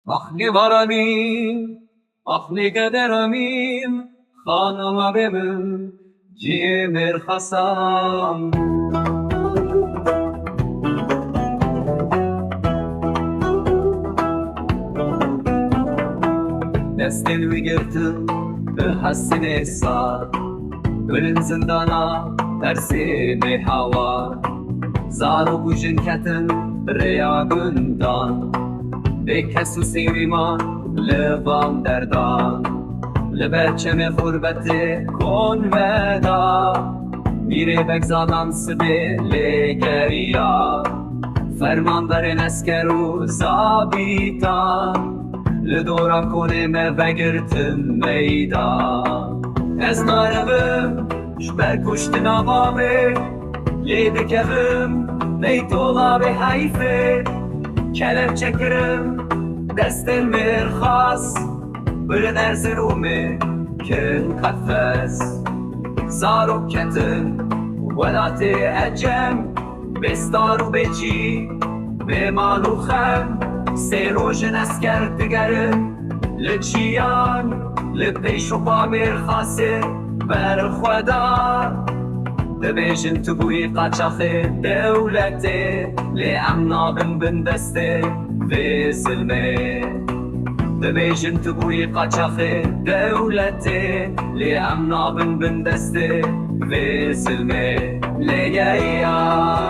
Ahni varamim, ahni kederamim, Hanıma benim, cimir Hasan. Nesli girdim, bihasine sar, Ölün zindana, tersine hava, Zaru kujin ketin, riyadından, Bekesu siriman, levam derdan, Lebeçeme gurbeti kon veda, Mire bekzadan sibile geriya, Fermandarın eskeru zabitan, لدورم کنیم وگرتم میدان از نارمم شبر کشت نامامه لیدکم نیتولا به حیفه کلم چکرم دست مرخص بره در زرومه کن قفص زارو کتن ولات اجم بستارو بچی به مالو خم سروژن اسکر دگره لچیان لپیش و پامیر خاصه بر خدا دبیجن تو بوی قاچاخ دولته لامنا بن دسته به سلمه دبیجن تو بوی قاچاخ دولته لامنا بن دسته به سلمه لیایا